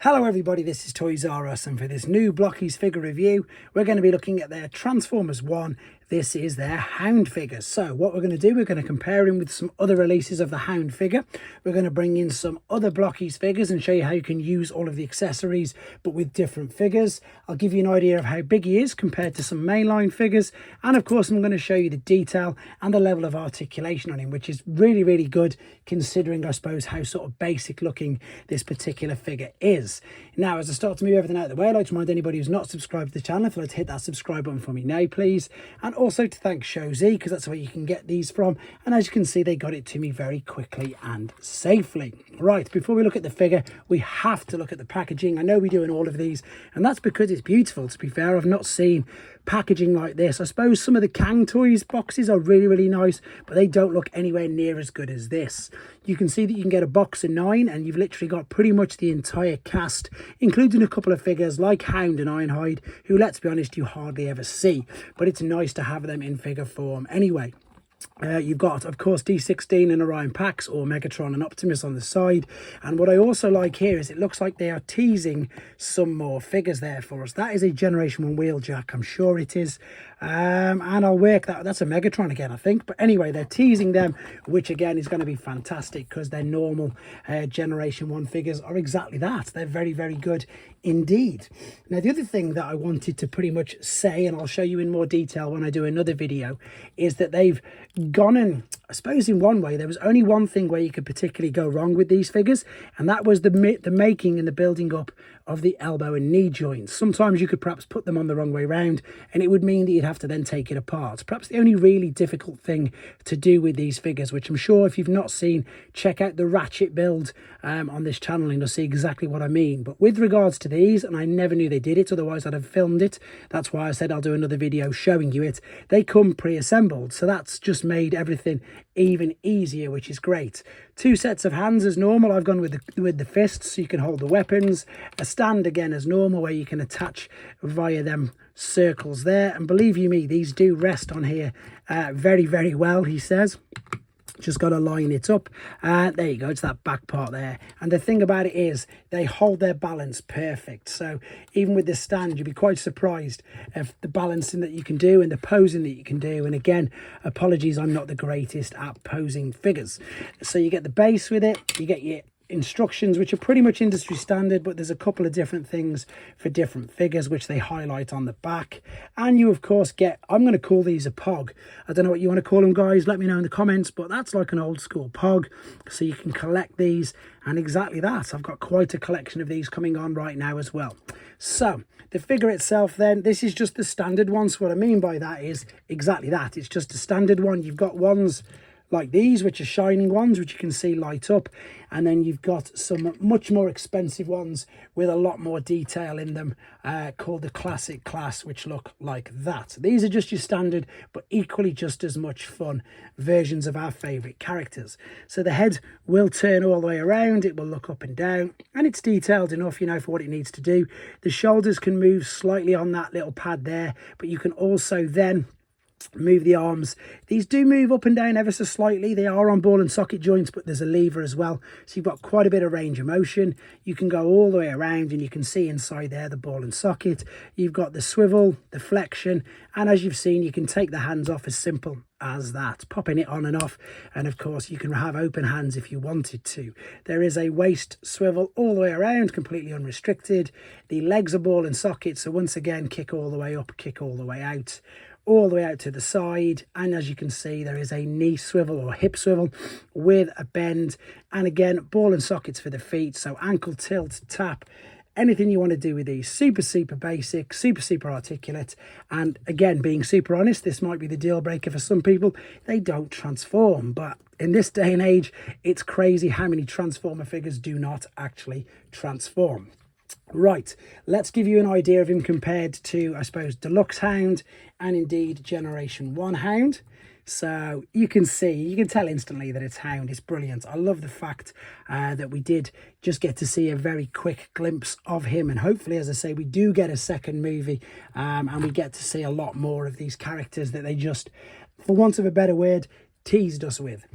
Hello everybody, this is toysareruss, and for this new Blokees figure review we're going to be looking at their Transformers 1. This is their Hound figures. So what we're going to do, we're going to compare him with some other releases of the Hound figure. We're going to bring in some other Blokees figures and show you how you can use all of the accessories but with different figures. I'll give you an idea of how big he is compared to some mainline figures, and of course I'm going to show you the detail and the level of articulation on him, which is really good considering, I suppose, how sort of basic looking this particular figure is. Now, as I start to move everything out of the way, I'd like to remind anybody who's not subscribed to the channel, if you'd like to hit that subscribe button for me now, please. And also to thank showz, because that's where you can get these from. And as you can see, they got it to me very quickly and safely. Right, before we look at the figure, we have to look at the packaging. I know we do in all of these, and that's because it's beautiful. To be fair, I've not seen packaging like this. I suppose some of the Kang Toys boxes are really nice, but they don't look anywhere near as good as this. You can see that you can get a box of 9 and you've literally got pretty much the entire cast, including a couple of figures like Hound and Ironhide, who, let's be honest, you hardly ever see, but it's nice to have them in figure form anyway. You've got, of course, D16 and Orion Pax, or Megatron and Optimus on the side. And what I also like here is it looks like they are teasing some more figures there for us. That is a Generation 1 Wheeljack, I'm sure it is. And I'll work that. That's a Megatron again, I think. But anyway, they're teasing them, which again is going to be fantastic because their normal Generation 1 figures are exactly that. They're very good indeed. Now, the other thing that I wanted to pretty much say, and I'll show you in more detail when I do another video, is that they've gone, and I suppose in one way there was only one thing where you could particularly go wrong with these figures, and that was the making and the building up of the elbow and knee joints. Sometimes you could perhaps put them on the wrong way round and it would mean that you'd have to then take it apart. Perhaps the only really difficult thing to do with these figures, which I'm sure if you've not seen, check out the Ratchet build on this channel and you'll see exactly what I mean. But with regards to these, and I never knew they did it, otherwise I'd have filmed it, that's why I said I'll do another video showing you it, they come pre-assembled, so that's just made everything even easier, which is great. 2 sets of hands as normal. I've gone with the fists so you can hold the weapons. A stand again as normal where you can attach via them circles there, and believe you me, these do rest on here very well, he says. Just got to line it up. There you go, it's that back part there. And the thing about it is they hold their balance perfect, so even with this stand you'd be quite surprised of the balancing that you can do and the posing that you can do. And again, apologies, I'm not the greatest at posing figures. So you get the base with it, you get your instructions, which are pretty much industry standard, but there's a couple of different things for different figures which they highlight on the back. And you of course get, I'm going to call these a pog. I don't know what you want to call them, guys, let me know in the comments, but that's like an old school pog, so you can collect these. And exactly that, I've got quite a collection of these coming on right now as well. So the figure itself then, this is just the standard one. So what I mean by that is exactly that, it's just a standard one. You've got ones like these, which are shining ones, which you can see light up, and then you've got some much more expensive ones with a lot more detail in them, called the classic class, which look like that. These are just your standard but equally just as much fun versions of our favorite characters. So the head will turn all the way around, it will look up and down, and it's detailed enough, you know, for what it needs to do. The shoulders can move slightly on that little pad there, but you can also then move the arms. These do move up and down ever so slightly. They are on ball and socket joints, but there's a lever as well, so you've got quite a bit of range of motion. You can go all the way around and you can see inside there the ball and socket. You've got the swivel, the flexion, and as you've seen, you can take the hands off as simple as that, popping it on and off. And of course you can have open hands if you wanted to. There is a waist swivel all the way around, completely unrestricted. The legs are ball and socket, so once again, kick all the way up, kick all the way out, all the way out to the side. And as you can see, there is a knee swivel or hip swivel with a bend, and again, ball and sockets for the feet, so ankle tilt, tap, anything you want to do with these. Super basic, super articulate. And again, being super honest, this might be the deal breaker for some people, they don't transform. But in this day and age, it's crazy how many Transformer figures do not actually transform. Right, let's give you an idea of him compared to, I suppose, Deluxe Hound and indeed Generation 1 Hound. So you can see, you can tell instantly that it's Hound. It's brilliant. I love the fact that we did just get to see a very quick glimpse of him, and hopefully, as I say, we do get a second movie and we get to see a lot more of these characters that they just, for want of a better word, teased us with.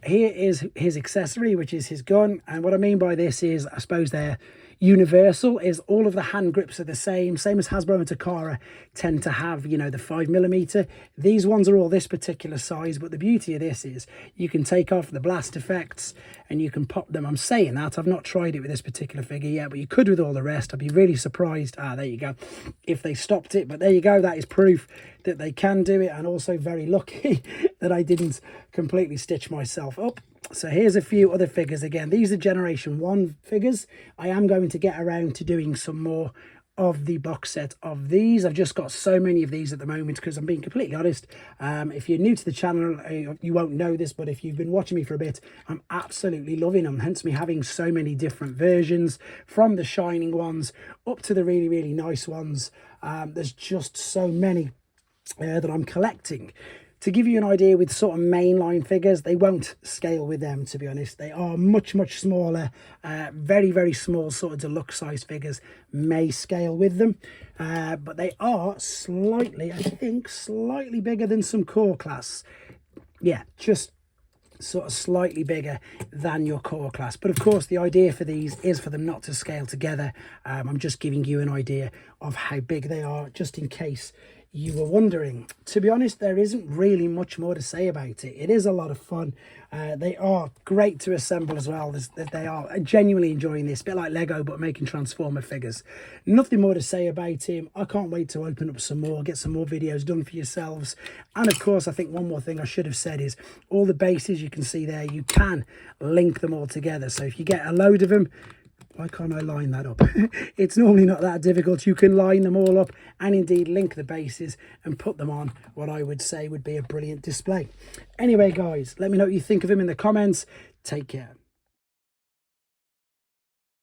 Here is his accessory, which is his gun, and what I mean by this is, I suppose they're, universal is all of the hand grips are the same as Hasbro and Takara tend to have, you know, the 5mm. These ones are all this particular size, but the beauty of this is you can take off the blast effects and you can pop them. I'm saying that, I've not tried it with this particular figure yet, but you could with all the rest. I'd be really surprised, there you go, if they stopped it. But there you go, that is proof that they can do it, and also very lucky that I didn't completely stitch myself up. So here's a few other figures. Again, these are Generation 1 figures. I am going to get around to doing some more of the box set of these. I've just got so many of these at the moment because I'm being completely honest. If you're new to the channel, you won't know this, but if you've been watching me for a bit, I'm absolutely loving them, hence me having so many different versions, from the shining ones up to the really, really nice ones. There's just so many that I'm collecting. To give you an idea, with sort of mainline figures, they won't scale with them, to be honest. They are much, much smaller. Very, very small sort of deluxe size figures may scale with them. But they are slightly, I think, slightly bigger than some core class. Yeah, just sort of slightly bigger than your core class. But of course, the idea for these is for them not to scale together. I'm just giving you an idea of how big they are, just in case you were wondering. To be honest, there isn't really much more to say about it. It is a lot of fun. They are great to assemble as well. They are genuinely enjoying this, a bit like Lego but making Transformer figures. Nothing more to say about him. I can't wait to open up some more, get some more videos done for yourselves. And of course, I think one more thing I should have said is all the bases you can see there, you can link them all together. So if you get a load of them, why can't I line that up? It's normally not that difficult. You can line them all up and indeed link the bases and put them on what I would say would be a brilliant display. Anyway, guys, let me know what you think of him in the comments. Take care.